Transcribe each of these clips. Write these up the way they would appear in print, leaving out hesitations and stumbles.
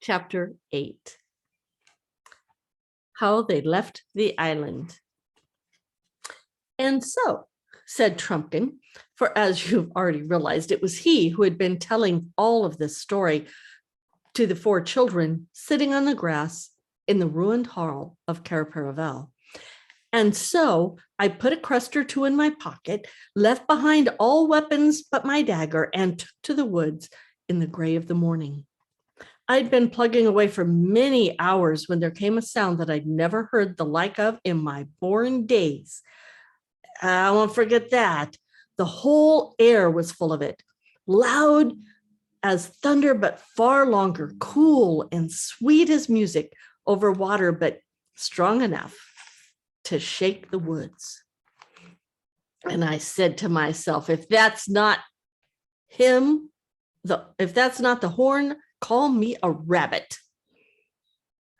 Chapter 8. How they left the island. And so, said Trumpkin, for as you've already realized, it was he who had been telling all of this story to the four children sitting on the grass in the ruined hall of Caraparavel. And so I put a crust or two in my pocket, left behind all weapons but my dagger, and took to the woods in the gray of the morning. I'd been plugging away for many hours when there came a sound that I'd never heard the like of in my born days. I won't forget that. The whole air was full of it, loud as thunder, but far longer, cool and sweet as music over water, but strong enough to shake the woods. And I said to myself, if that's not him, if that's not the horn, call me a rabbit.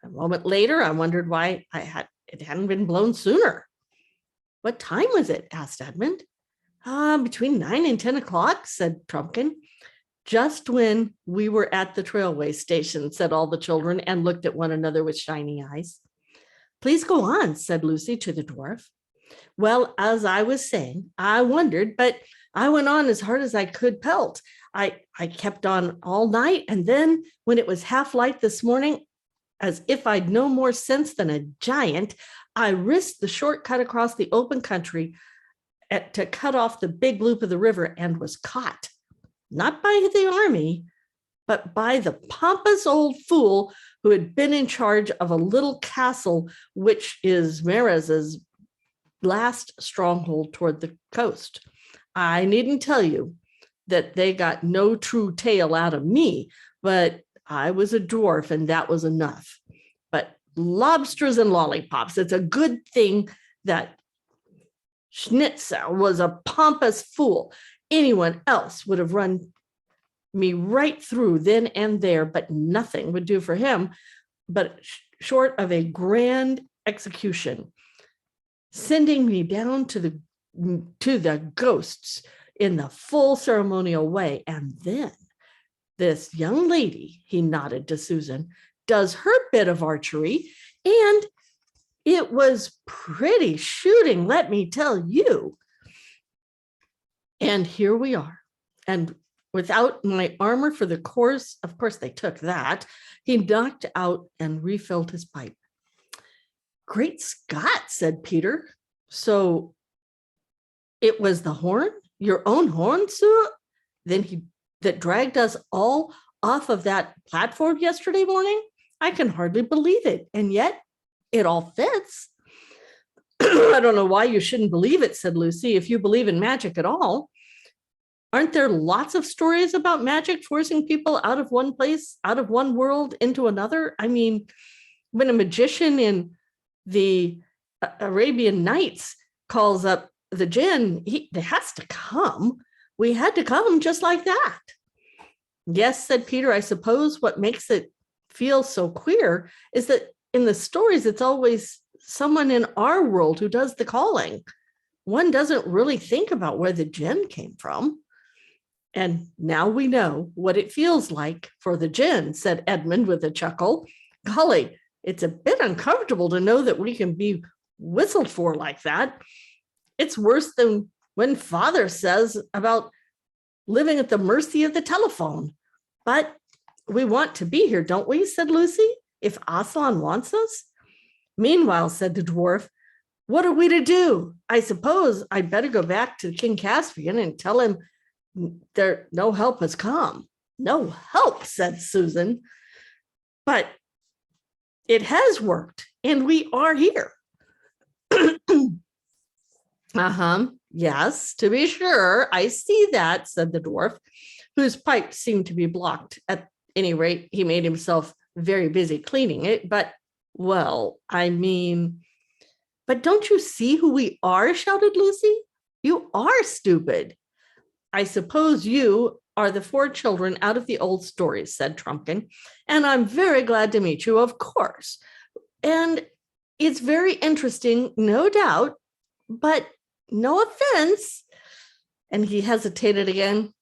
A moment later, I wondered why it hadn't been blown sooner. What time was it? Asked Edmund. Between 9 and 10 o'clock, said Trumpkin. Just when we were at the railway station, said all the children, and looked at one another with shiny eyes. Please go on, said Lucy to the dwarf. Well, as I was saying, I wondered, but I went on as hard as I could pelt. I kept on all night, and then when it was half light this morning, as if I'd no more sense than a giant, I risked the shortcut across the open country to cut off the big loop of the river and was caught, not by the army, but by the pompous old fool who had been in charge of a little castle, which is Meraz's last stronghold toward the coast. I needn't tell you that they got no true tale out of me, but I was a dwarf and that was enough. But lobsters and lollipops, it's a good thing that Schnitzel was a pompous fool. Anyone else would have run me right through then and there, but nothing would do for him, but short of a grand execution, sending me down to the ghosts in the full ceremonial way. And then this young lady, he nodded to Susan, does her bit of archery, and it was pretty shooting, let me tell you. And here we are. And without my armor for the course, of course they took that, he knocked out and refilled his pipe. Great Scott, said Peter. So it was the horn, your own horn, Sue? Then that dragged us all off of that platform yesterday morning? I can hardly believe it. And yet it all fits. I don't know why you shouldn't believe it, said Lucy, if you believe in magic at all. Aren't there lots of stories about magic forcing people out of one place, out of one world into another? I mean, when a magician in the Arabian Nights calls up the jinn, they has to come. We had to come just like that. Yes, said Peter, I suppose what makes it feel so queer is that in the stories, it's always someone in our world who does the calling. One doesn't really think about where the jinn came from. And now we know what it feels like for the jinn, said Edmund with a chuckle. Golly, it's a bit uncomfortable to know that we can be whistled for like that. It's worse than when Father says about living at the mercy of the telephone. But we want to be here, don't we, said Lucy, if Aslan wants us? Meanwhile, said the dwarf, what are we to do? I suppose I'd better go back to King Caspian and tell him no help has come. No help, said Susan. But it has worked, and we are here. Yes, to be sure. I see that, said the dwarf, whose pipe seemed to be blocked. At any rate, he made himself very busy cleaning it. But, well, I mean, but don't you see who we are? Shouted Lucy. You are stupid. I suppose you are the four children out of the old stories, said Trumpkin, and I'm very glad to meet you, of course. And it's very interesting, no doubt, but no offense. And he hesitated again.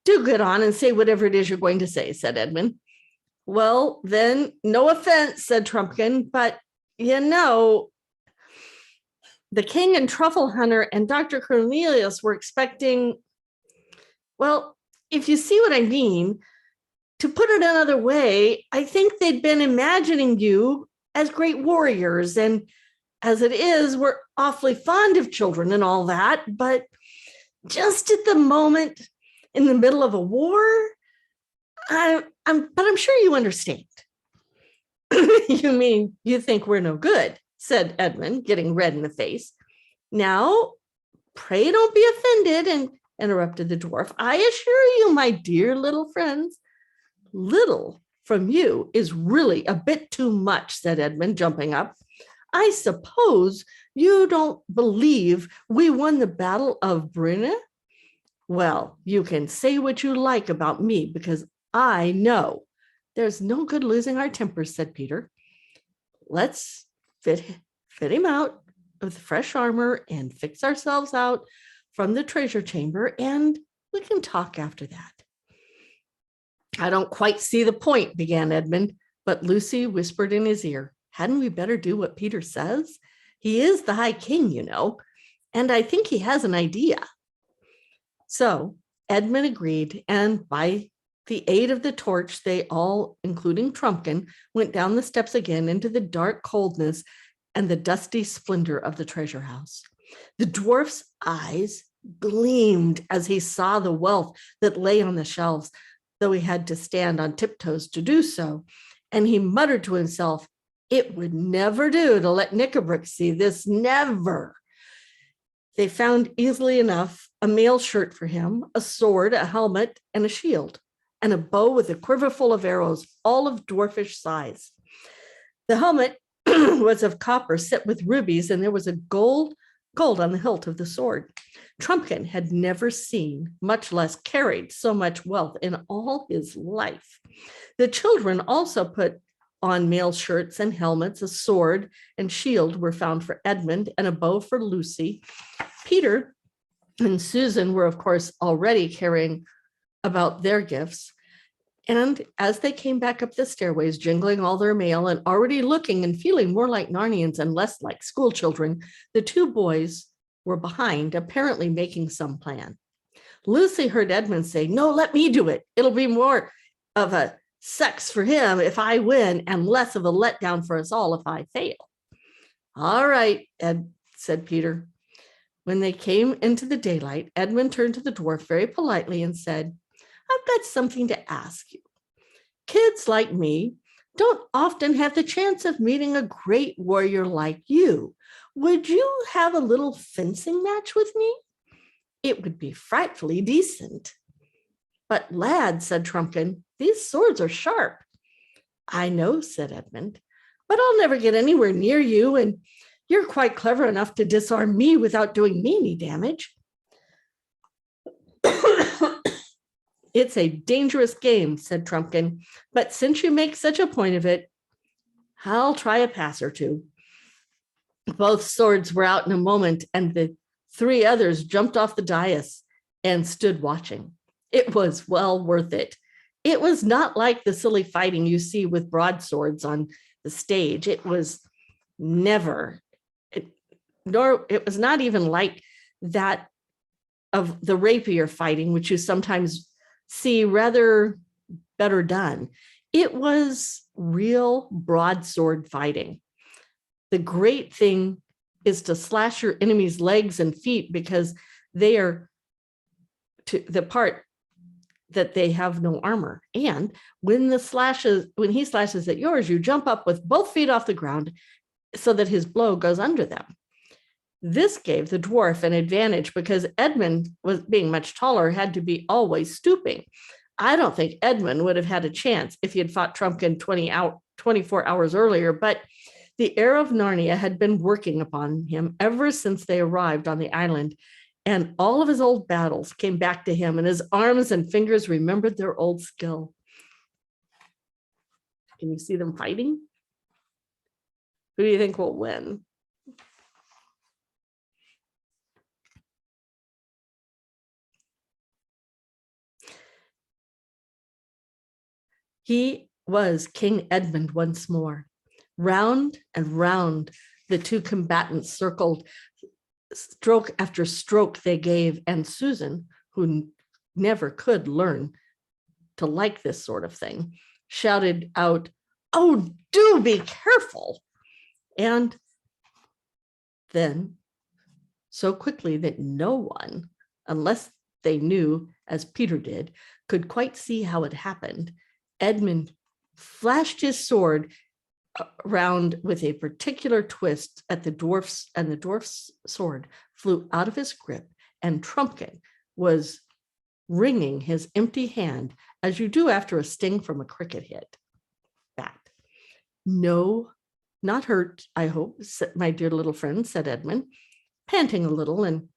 Do get on and say whatever it is you're going to say, said Edmund. Well, then, no offense, said Trumpkin, but the king and truffle hunter and Dr. Cornelius were expecting, well, if you see what I mean, to put it another way, I think they'd been imagining you as great warriors. And as it is, we're awfully fond of children and all that. But just at the moment, in the middle of a war, I'm sure you understand. You mean you think we're no good, said Edmund, getting red in the face. Now, pray don't be offended, and interrupted the dwarf. I assure you, my dear little friends, little from you is really a bit too much, said Edmund, jumping up. I suppose you don't believe we won the Battle of Brunne? Well, you can say what you like about me because I know. There's no good losing our tempers, said Peter. Let's fit him out with fresh armor and fix ourselves out from the treasure chamber, and we can talk after that. I don't quite see the point, began Edmund, but Lucy whispered in his ear, hadn't we better do what Peter says? He is the High King, and I think he has an idea. So Edmund agreed, and by the aid of the torch, they all, including Trumpkin, went down the steps again into the dark coldness and the dusty splendor of the treasure house. The dwarf's eyes gleamed as he saw the wealth that lay on the shelves, though he had to stand on tiptoes to do so. And he muttered to himself, it would never do to let Knickerbock see this, never. They found easily enough a mail shirt for him, a sword, a helmet, and a shield, and a bow with a quiver full of arrows, all of dwarfish size. The helmet was of copper set with rubies, and there was a gold on the hilt of the sword. Trumpkin had never seen, much less carried, so much wealth in all his life. The children also put on mail shirts and helmets, a sword and shield were found for Edmund, and a bow for Lucy. Peter and Susan were, of course, already carrying about their gifts. And as they came back up the stairways, jingling all their mail and already looking and feeling more like Narnians and less like school children, the two boys were behind, apparently making some plan. Lucy heard Edmund say, no, let me do it. It'll be more of a sex for him if I win and less of a letdown for us all if I fail. All right, Ed, said Peter. When they came into the daylight, Edmund turned to the dwarf very politely and said, I've got something to ask you. Kids like me don't often have the chance of meeting a great warrior like you. Would you have a little fencing match with me? It would be frightfully decent. But lad, said Trumpkin, these swords are sharp. I know, said Edmund, but I'll never get anywhere near you, and you're quite clever enough to disarm me without doing me any damage. It's a dangerous game, said Trumpkin, but since you make such a point of it, I'll try a pass or two. Both swords were out in a moment, and the three others jumped off the dais and stood watching. It was well worth it. It was not like the silly fighting you see with broadswords on the stage. It was never, nor it was not even like that of the rapier fighting, which you sometimes see rather better done. It was real broadsword fighting. The great thing is to slash your enemy's legs and feet because they are to the part that they have no armor. And when he slashes at yours, you jump up with both feet off the ground so that his blow goes under them. This gave the dwarf an advantage because Edmund, was being much taller, had to be always stooping. I don't think Edmund would have had a chance if he had fought Trumpkin 24 hours earlier, but the air of Narnia had been working upon him ever since they arrived on the island, and all of his old battles came back to him, and his arms and fingers remembered their old skill. Can you see them fighting? Who do you think will win? was King Edmund once more. Round and round the two combatants circled, stroke after stroke they gave, and Susan, who never could learn to like this sort of thing, shouted out, "Oh, do be careful." And then, so quickly that no one, unless they knew, as Peter did, could quite see how it happened, Edmund flashed his sword around with a particular twist at the dwarf's, and the dwarf's sword flew out of his grip, and Trumpkin was wringing his empty hand as you do after a sting from a cricket hit. That. "No, not hurt, I hope, my dear little friend," said Edmund, panting a little and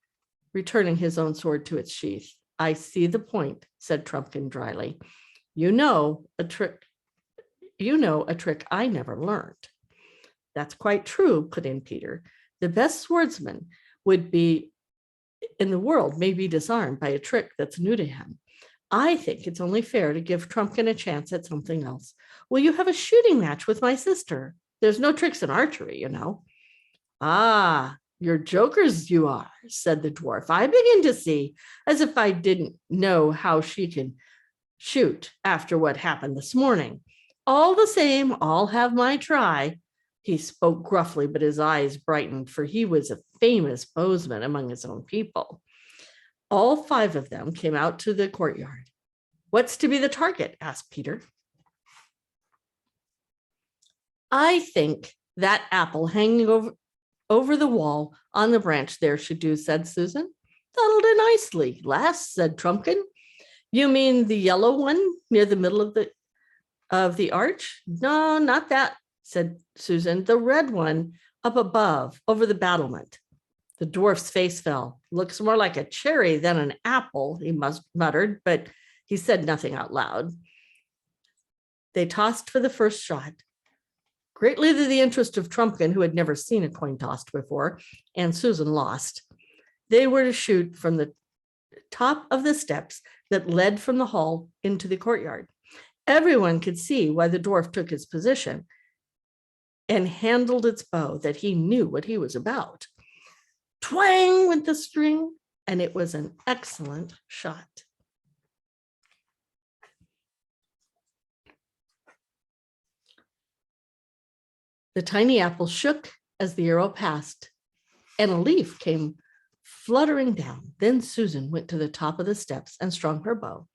returning his own sword to its sheath. "I see the point," said Trumpkin dryly. You know a trick I never learned." "That's quite true," put in Peter. "The best swordsman would be in the world may be disarmed by a trick that's new to him. I think it's only fair to give Trumpkin a chance at something else. Will you have a shooting match with my sister? There's no tricks in archery, you know." "Ah, you're jokers you are," said the dwarf. "I begin to see, as if I didn't know how she can shoot after what happened this morning. All the same, I'll have my try." He spoke gruffly, but his eyes brightened, for he was a famous bowsman among his own people. All five of them came out to the courtyard. "What's to be the target?" asked Peter. "I think that apple hanging over the wall on the branch there should do," said Susan. "That'll do nicely, lass," said Trumpkin. "You mean the yellow one near the middle of the arch?" "No, not that," said Susan. "The red one up above, over the battlement." The dwarf's face fell. "Looks more like a cherry than an apple," he muttered, but he said nothing out loud. They tossed for the first shot. Greatly to the interest of Trumpkin, who had never seen a coin tossed before, and Susan lost. They were to shoot from the top of the steps that led from the hall into the courtyard. Everyone could see why the dwarf took his position and handled its bow, that he knew what he was about. Twang went the string, and it was an excellent shot. The tiny apple shook as the arrow passed, and a leaf came fluttering down. Then Susan went to the top of the steps and strung her bow.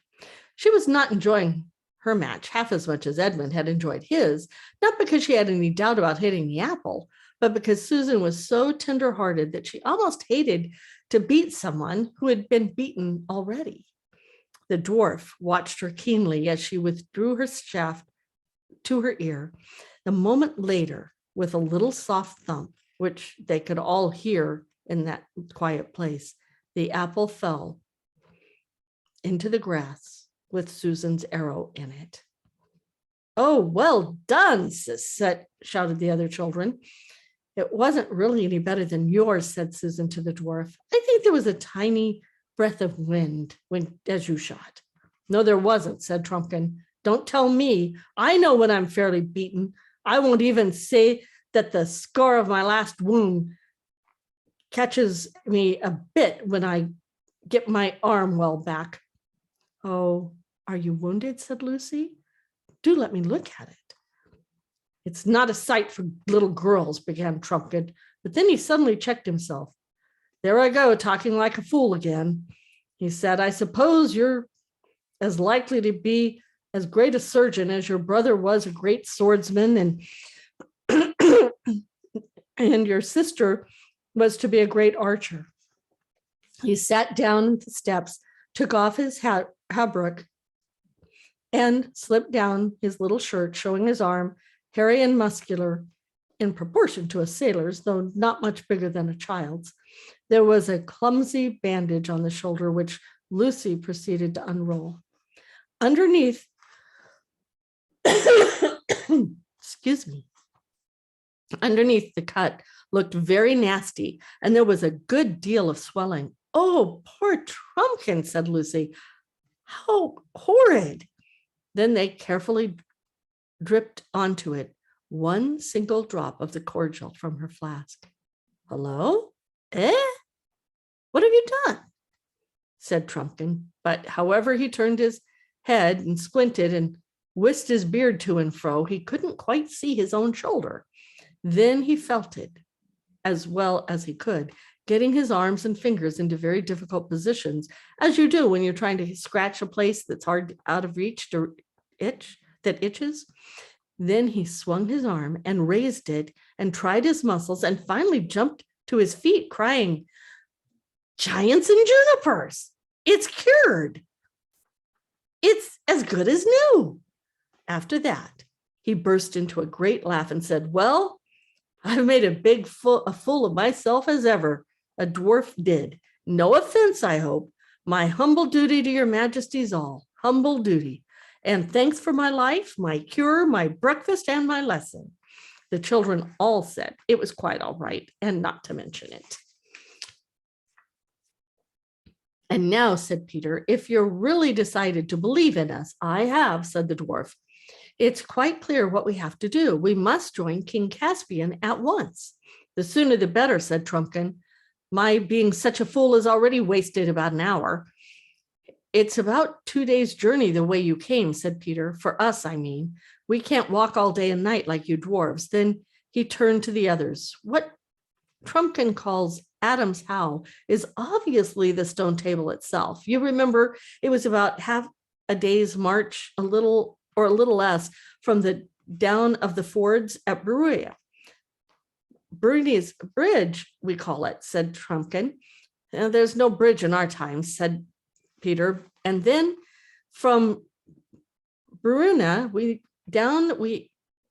She was not enjoying her match half as much as Edmund had enjoyed his, not because she had any doubt about hitting the apple, but because Susan was so tender-hearted that she almost hated to beat someone who had been beaten already. The dwarf watched her keenly as she withdrew her shaft to her ear. The moment later, with a little soft thump, which they could all hear in that quiet place, the apple fell into the grass with Susan's arrow in it. "Oh, well done, sis," shouted the other children. "It wasn't really any better than yours," said Susan to the dwarf. "I think there was a tiny breath of wind as you shot." "No, there wasn't," said Trumpkin. "Don't tell me. I know when I'm fairly beaten. I won't even say that the scar of my last wound catches me a bit when I get my arm well back." "Oh, are you wounded?" said Lucy. "Do let me look at it." "It's not a sight for little girls," began Trumpkin, but then he suddenly checked himself. "There I go, talking like a fool again," he said. "I suppose you're as likely to be as great a surgeon as your brother was a great swordsman, and and your sister was to be a great archer." He sat down at the steps, took off his hauberk, and slipped down his little shirt, showing his arm, hairy and muscular in proportion to a sailor's, though not much bigger than a child's. There was a clumsy bandage on the shoulder, which Lucy proceeded to unroll. Underneath, excuse me, underneath the cut looked very nasty, and there was a good deal of swelling. "Oh, poor Trumpkin," said Lucy. "How horrid." Then they carefully dripped onto it one single drop of the cordial from her flask. Hello? Eh? What have you done? Said Trumpkin. But however he turned his head and squinted and whisked his beard to and fro, he couldn't quite see his own shoulder. Then he felt it as well as he could, getting his arms and fingers into very difficult positions, as you do when you're trying to scratch a place that's hard out of reach to itch, that itches. Then he swung his arm and raised it and tried his muscles and finally jumped to his feet, crying, "Giants and junipers! It's cured! It's as good as new." After that, he burst into a great laugh and said, "Well, I've made a fool of myself as ever. A dwarf did. No offense, I hope. My humble duty to your majesties all. Humble duty. And thanks for my life, my cure, my breakfast, and my lesson." The children all said it was quite all right, and not to mention it. "And now," said Peter, "if you're really decided to believe in us," "I have," said the dwarf. "It's quite clear what we have to do. We must join King Caspian at once." "The sooner the better," said Trumpkin. "My being such a fool has already wasted about an hour." "It's about 2 days' journey the way you came," said Peter. "For us, I mean. We can't walk all day and night like you dwarves." Then he turned to the others. "What Trumpkin calls Adam's How is obviously the stone table itself. You remember it was about half a day's march, a little less, from the down of the fords at Bruia. Bruni's Bridge, we call it," said Trumpkin. "There's no bridge in our time," said Peter. "And then from Bruna,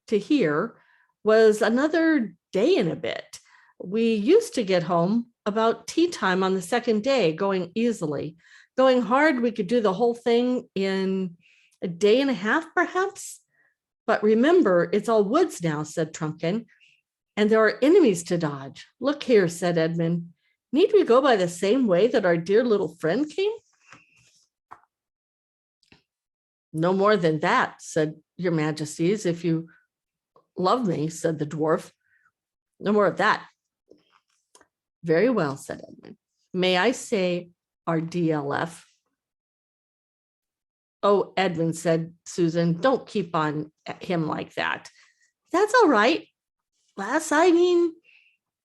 to here was another day and a bit. We used to get home about tea time on the second day, going easily. Going hard, we could do the whole thing in a day and a half, perhaps. But remember, it's all woods now," said Trumpkin, "and there are enemies to dodge." "Look here," said Edmund. "Need we go by the same way that our dear little friend came?" "No more than that," said your majesties, "if you love me," said the dwarf. "No more of that." "Very well," said Edmund. "May I say our DLF?" "Oh, Edmund," said Susan, "don't keep on him like that." "That's all right, lass. I mean,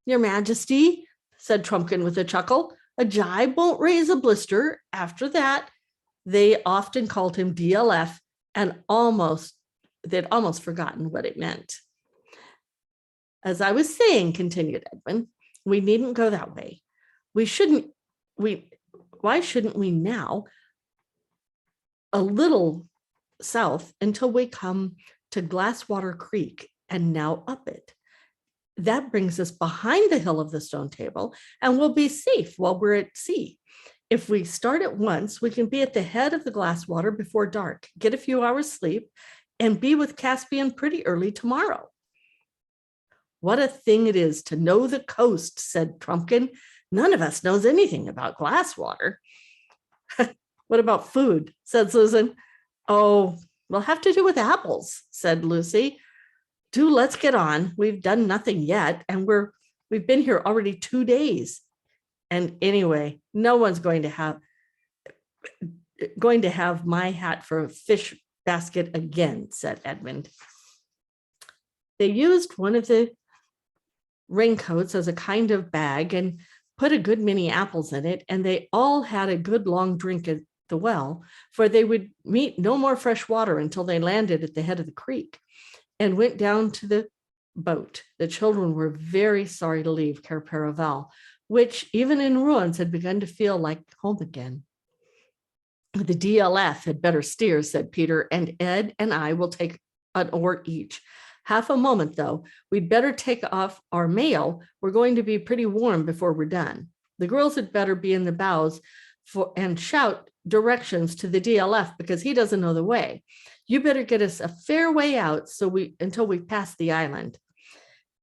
your majesty," said Trumpkin with a chuckle. "A jibe won't raise a blister." After that, they often called him DLF, and they'd almost forgotten what it meant. "As I was saying," continued Edmund, "we needn't go that way. Why shouldn't we now a little south until we come to Glasswater Creek and now up it? That brings us behind the hill of the stone table, and we'll be safe while we're at sea. If we start at once, we can be at the head of the Glasswater before dark, get a few hours sleep, and be with Caspian pretty early tomorrow." "What a thing it is to know the coast," said Trumpkin. "None of us knows anything about Glasswater." "What about food?" said Susan. "Oh, we'll have to do with apples," said Lucy. "Do let's get on. We've done nothing yet, and we've been here already 2 days. And anyway, no one's going to have my hat for a fish basket again," said Edmund. They used one of the raincoats as a kind of bag and put a good many apples in it, and they all had a good long drink at the well, for they would meet no more fresh water until they landed at the head of the creek and went down to the boat. The children were very sorry to leave Cair Paravel, which even in ruins had begun to feel like home again. "The DLF had better steer," said Peter, "and Ed and I will take an oar each. Half a moment, though. We'd better take off our mail. We're going to be pretty warm before we're done. The girls had better be in the bows and shout directions to the DLF because he doesn't know the way. You better get us a fair way out until we pass the island."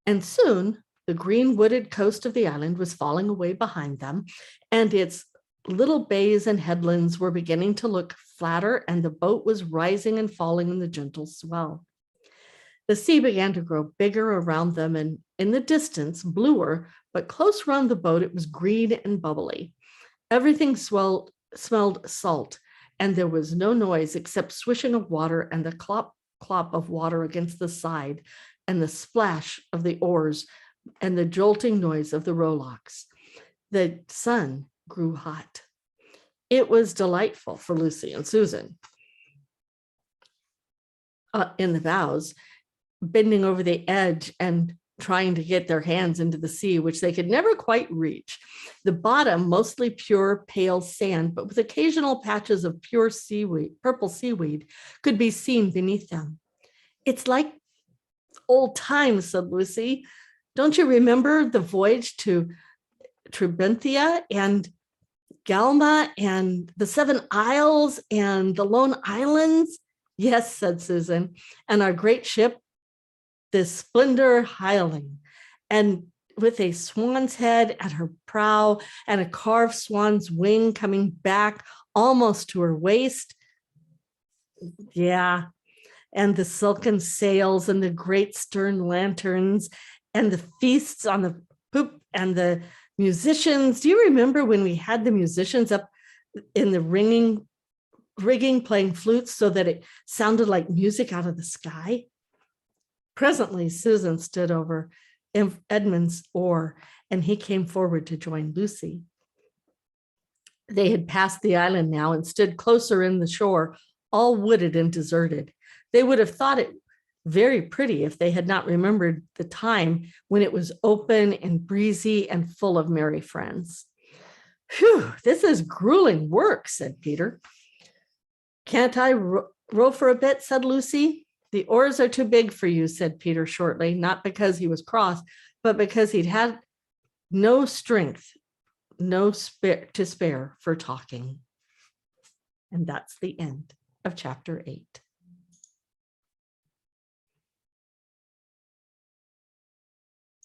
And soon the green wooded coast of the island was falling away behind them, and its little bays and headlands were beginning to look flatter, and the boat was rising and falling in the gentle swell. The sea began to grow bigger around them, and in the distance, bluer, but close around the boat, it was green and bubbly. Everything smelled salt, and there was no noise except swishing of water and the clop of water against the side, and the splash of the oars and the jolting noise of the rowlocks. The sun grew hot. It was delightful for Lucy and Susan. In the bows, bending over the edge and trying to get their hands into the sea, which they could never quite reach. The bottom, mostly pure, pale sand, but with occasional patches of pure seaweed, purple seaweed, could be seen beneath them. It's like old times, said Lucy. Don't you remember the voyage to Tribenthia and Galma and the Seven Isles and the Lone Islands? Yes, said Susan, and our great ship, this Splendor Highling, and with a swan's head at her prow and a carved swan's wing coming back almost to her waist. Yeah, and the silken sails and the great stern lanterns and the feasts on the poop and the musicians. Do you remember when we had the musicians up in the rigging playing flutes so that it sounded like music out of the sky? Presently, Susan stood over Edmund's oar, and he came forward to join Lucy. They had passed the island now and stood closer in the shore, all wooded and deserted. They would have thought it very pretty if they had not remembered the time when it was open and breezy and full of merry friends. Phew, this is grueling work, said Peter. Can't I row for a bit, said Lucy. The oars are too big for you, said Peter shortly, not because he was cross, but because he'd had no strength, to spare for talking. And that's the end of chapter 8.